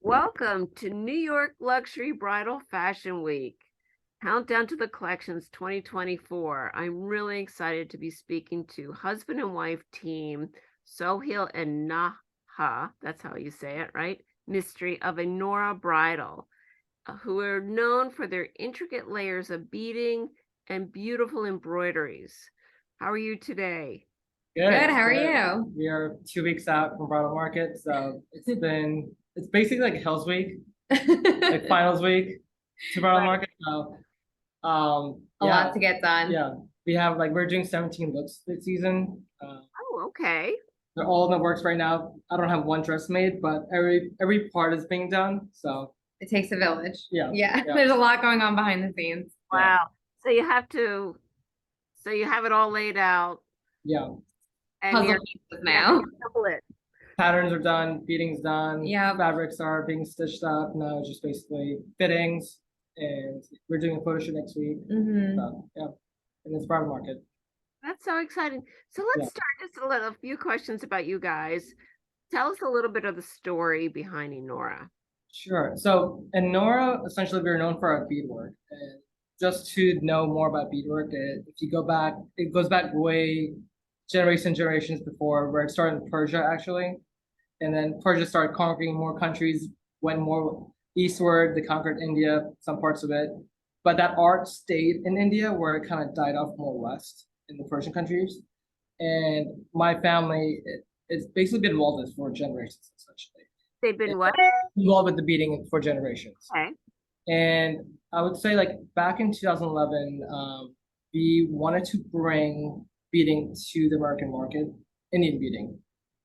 Welcome to New York Luxury Bridal Fashion Week. Countdown to the Collections 2024. I'm really excited to be speaking to husband and wife team Sohail and Naha, that's how you say it, right? Mystery of ENAURA Bridal, who are known for their intricate layers of beading and beautiful embroideries. How are you today? Good. Good. How are you? We are 2 weeks out from bridal market, so it's basically like Hell's Week, like finals week to bridal Right. market. So, A yeah, lot to get done. yeah, we're doing 17 looks this season. Oh, okay. They're all in the works right now. I don't have one dress made, but every part is being done. So It takes a village. yeah. There's a lot going on behind the scenes. Wow. So you have it all laid out. Yeah. And Puzzle you're pieces now. split. Patterns are done, beading's done. Yeah. Fabrics are being stitched up. Now it's just basically fittings, and we're doing a photo shoot next week. Mhm. So, yeah, and it's bridal market. That's so exciting. So let's Yeah. start just a few questions about you guys. Tell us a little bit of the story behind ENAURA. Sure. So in Nora, essentially, we're known for our beadwork. And just to know more about beadwork, if you go back, it goes back way generations before, where it started in Persia, actually. And then Persia started conquering more countries, went more eastward, they conquered India, some parts of it. But that art stayed in India, where it kind of died off more west in the Persian countries. And my family, it's basically been involved in this for generations, essentially. They've been what? Involved with the beading for generations. Okay. And I would say, like, back in 2011, we wanted to bring beading to the American market, Indian beading.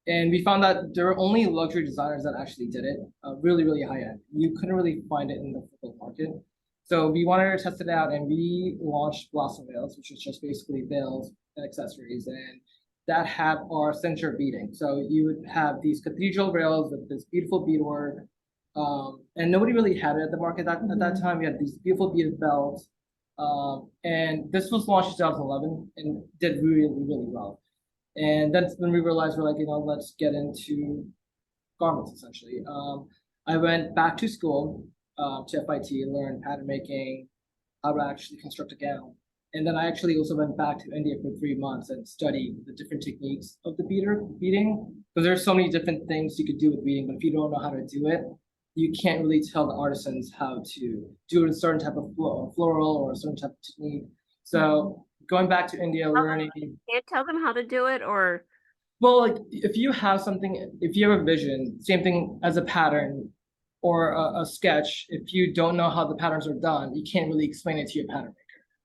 And we found that there were only luxury designers that actually did it, really, really high end. You couldn't really find it in the full market. So we wanted to test it out, and we launched Blossom Veils, which is just basically veils and accessories. And that had our signature beading. So you would have these cathedral veils with this beautiful beadwork. And nobody really had it at the market at that time. We had these beautiful beaded belts. And this was launched in 2011 and did really, really well. And that's when we realized we're like, let's get into garments, essentially. I went back to school to FIT, learned pattern making, how to actually construct a gown. And then I actually also went back to India for 3 months and studied the different techniques of the beading. Because there's so many different things you could do with beading, but if you don't know how to do it, you can't really tell the artisans how to do a certain type of floral or a certain type of technique. So going back to India, learning. Can't tell them how to do it, or Well, like, if you have a vision, same thing as a pattern or a sketch, if you don't know how the patterns are done, you can't really explain it to your pattern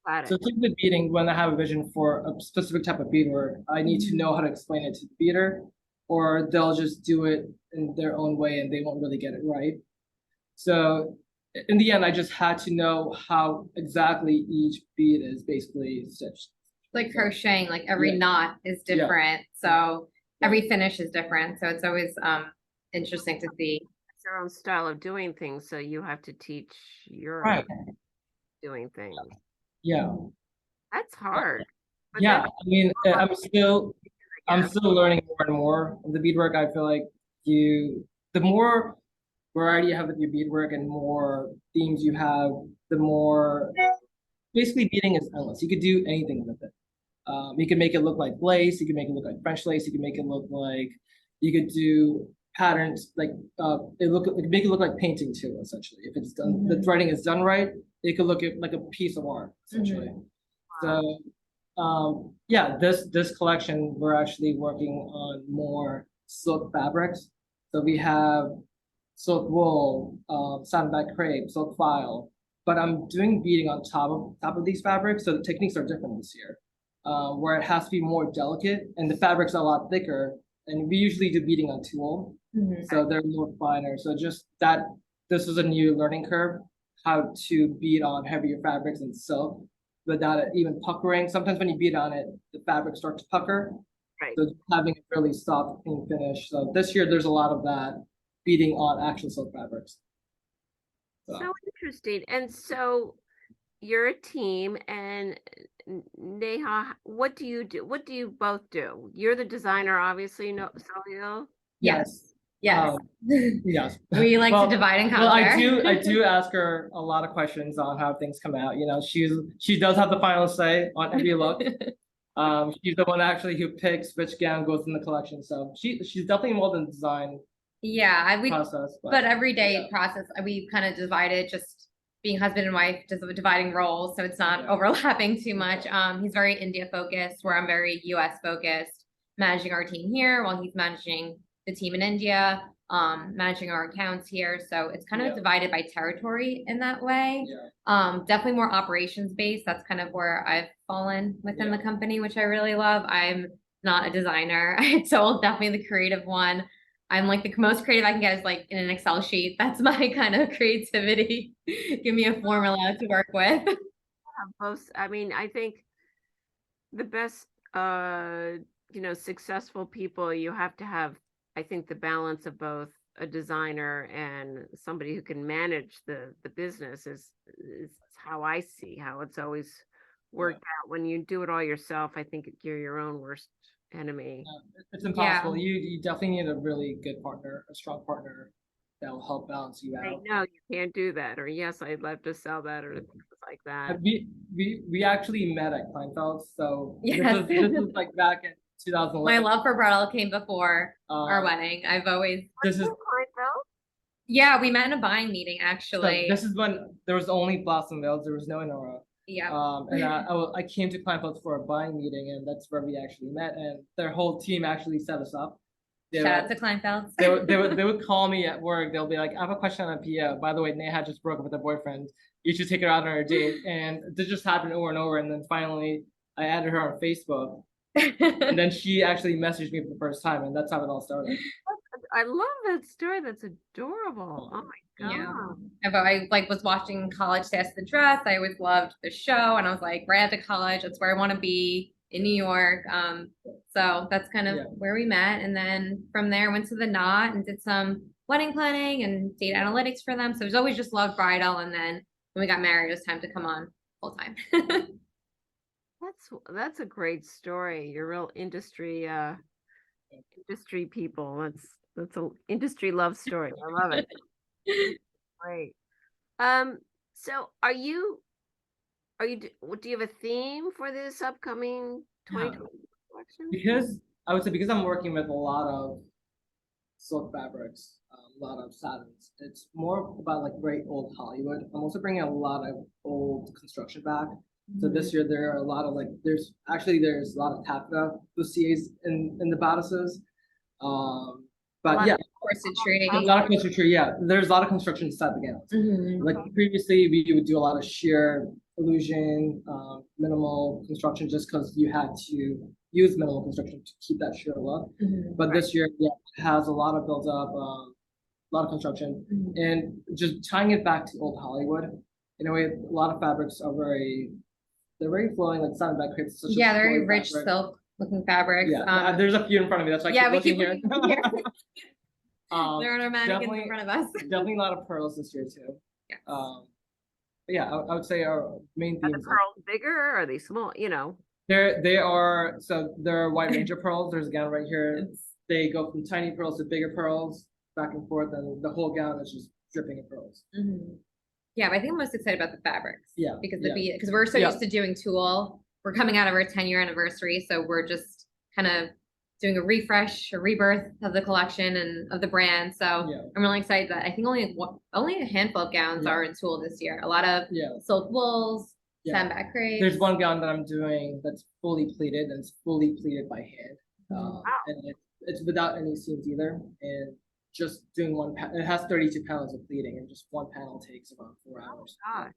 maker. So think with beading, when I have a vision for a specific type of beadwork, I need to know how to explain it to the beader, or they'll just do it in their own way and they won't really get it right. So in the end, I just had to know how exactly each bead is basically stitched. Like crocheting, like every knot is different. So every finish is different. So it's always interesting to see. it's their own style of doing things, so you have to teach your Right. doing things. Yeah. That's hard. But Yeah, that's- I mean, I'm still learning more and more of the beadwork. I feel like the more variety you have with your beadwork and more themes you have, the more basically beading is endless. You could do anything with it. You can make it look like lace. You can make it look like French lace. You can make it look like you could do patterns like make it look like painting too. Essentially, if it's done, the threading is done right, it could look like a piece of art. Essentially, so. Yeah, this collection, we're actually working on more silk fabrics. So we have silk wool, satinback crepe, silk file, but I'm doing beading on top of these fabrics, so the techniques are different this year. Where it has to be more delicate and the fabric's a lot thicker, and we usually do beading on tulle, so they're more finer. So just that, this was a new learning curve, how to bead on heavier fabrics and silk without it even puckering. Sometimes when you beat on it, the fabric starts to pucker. Right. So having a really soft, clean finish. So this year, there's a lot of that beating on actual silk fabrics. So interesting. And so you're a team, and Neha, what do you do? What do you both do? You're the designer, obviously, no, Sohail? Yes. Yes. Yes. We like Well, to divide and well, conquer. I do ask her a lot of questions on how things come out. You know, she does have the final say on every look. She's the one actually who picks which gown goes in the collection. So she's definitely involved in the design Yeah, process. but every day yeah. process, we kind of divided just being husband and wife, just dividing roles, so it's not Yeah. overlapping too much. He's very India focused, where I'm very US focused, managing our team here while he's managing the team in India, managing our accounts here. So it's kind of Yeah. divided by territory in that way. Yeah. Definitely more operations based. That's kind of where I've fallen within the company, which I really love. I'm not a designer. So definitely the creative one. I'm like the most creative I can get is like in an Excel sheet. That's my kind of creativity. Give me a formula to work with. Both, I mean, I think the best, successful people, you have to have, I think, the balance of both a designer and somebody who can manage the business is how I see how it's always worked out. When you do it all yourself, I think you're your own worst enemy. It's impossible. You definitely need a really good partner, a strong partner that will help balance you Say, out. no, you can't do that, or yes, I'd love to sell that, or things like that. We actually met at Kleinfeld's, so Yes. this was like back in 2011. My love for bridal came before our Um, wedding. I've always, This is Kleinfeld? yeah, we met in a buying meeting so actually. this is when there was only Blossom Mills, there was no ENAURA. Yeah. And I came to Kleinfeld's for a buying meeting, and that's where we actually met, and their whole team actually set us up. They Shout were- out to Kleinfeld's. they would call me at work. They'll be like, I have a question on a PO. By the way, Neha just broke up with her boyfriend. You should take her out on a date. And this just happened over and over. And then finally I added her on Facebook. And then she actually messaged me for the first time, and that's how it all started. I love that story. That's adorable. Oh my Yeah. God. I like was watching College Test the Dress. I always loved the show, and I was like, right after college, that's where I want to be in New York. So that's kind of where we met, and then from there went to the Knot and did some wedding planning and data analytics for them. So it was always just loved bridal, and then when we got married, it was time to come on full time. That's a great story. You're real industry people. That's a industry love story. I love it. Great. So do you have a theme for this upcoming 2020 collection? Because I would say, because I'm working with a lot of silk fabrics, a lot of satins, it's more about like very old Hollywood. I'm also bringing a lot of old construction back. So this year there are a lot of there's a lot of taffeta bustiers in the bodices. But yeah, Corsetry. a lot of construction. Yeah, there's a lot of construction inside the gowns. Like previously, we would do a lot of sheer illusion, minimal construction, just because you had to use minimal construction to keep that sheer look. But this year, yeah, it has a lot of build up, a lot of construction, and just tying it back to old Hollywood. In a way, a lot of fabrics are they're very flowing, like satin back creates such a very flowy rich fabric. silk looking fabrics. Yeah, there's a few in front of me. That's why I keep looking here. There are mannequins in front of us. Definitely a lot of pearls this year too. Yes. But yeah, I would say our main Are the themes pearls bigger or are they small? they're White Ranger pearls. There's a gown right here. They go from tiny pearls to bigger pearls, back and forth, and the whole gown is just dripping in pearls. Yeah, but I think I'm most excited about the fabrics. Yeah. Because because we're so used to doing tulle. We're coming out of our 10-year anniversary, so we're just kind of doing a refresh, a rebirth of the collection and of the brand. So I'm really excited that I think only a handful of gowns are in tulle this year. A lot of silk wools, satin back crepes. There's one gown that I'm doing that's fully pleated, and it's fully pleated by hand. And it's without any seams either. And just doing it has 32 panels of pleating, and just one panel takes about 4 hours. Gosh.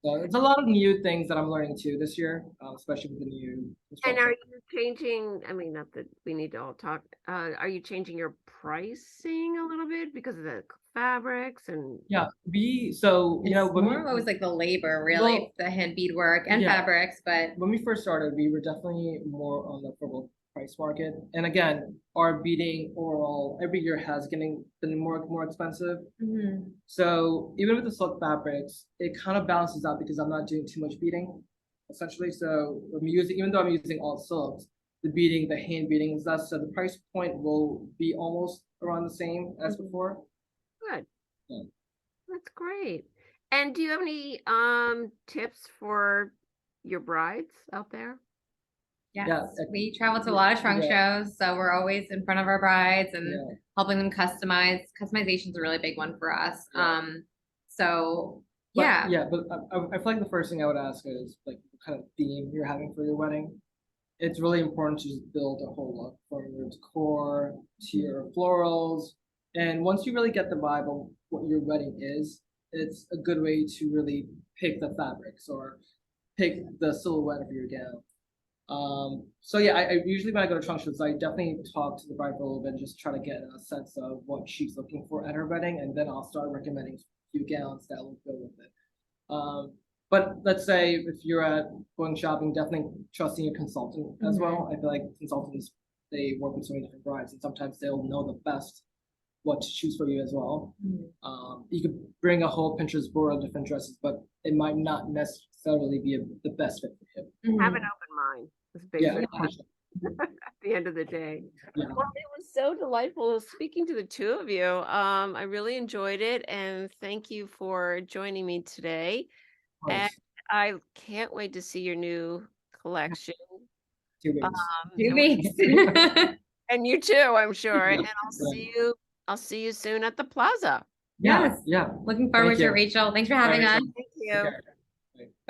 So it's a lot of new things that I'm learning too this year, especially with the new And are you changing, I mean, not that we need to all talk, are you changing your pricing a little bit because of the fabrics and? Yeah, It's more always like the labor, really, the hand beadwork and fabrics, but when we first started, we were definitely more on the affordable price market. And again, our beading overall every year has been more expensive. So even with the silk fabrics, it kind of balances out because I'm not doing too much beading, essentially. So even though I'm using all silks, the hand beading is less. So the price point will be almost around the same as Mhm. before. Good. Yeah. That's great. And do you have any tips for your brides out there? Yes, Yeah, we travel to a lot of trunk yeah. shows, so we're always in front of our brides and Yeah. helping them customize. Customization is a really big one for us. Yeah. So But yeah. yeah, but I feel like the first thing I would ask is like what kind of theme you're having for your wedding. It's really important to just build a whole look from your decor to your florals. And once you really get the vibe of what your wedding is, it's a good way to really pick the fabrics or pick the silhouette of your gown. So yeah, I usually when I go to trunk shows, I definitely talk to the bride for a little bit, just try to get a sense of what she's looking for at her wedding, and then I'll start recommending a few gowns that will go with it. But let's say if you're at going shopping, definitely trusting a consultant as well. I feel like consultants, they work with so many different brides, and sometimes they'll know the best what to choose for you as well. You could bring a whole Pinterest board of different dresses, but it might not necessarily be the best fit for you. Have an open mind. Is Yeah, basically for sure. at the end of the day. Yeah. Well, it was so delightful speaking to the two of you. I really enjoyed it, and thank you for joining me today. Of And course. I can't wait to see your new collection. 2 weeks. Two And, weeks. and you too, I'm sure. Yeah. And I'll see you soon at the plaza. Yeah, Yes. yeah. Looking forward Thank to it, you. Rachel. Thanks for All right, having us. Rachel. Thank Take you. care. Bye.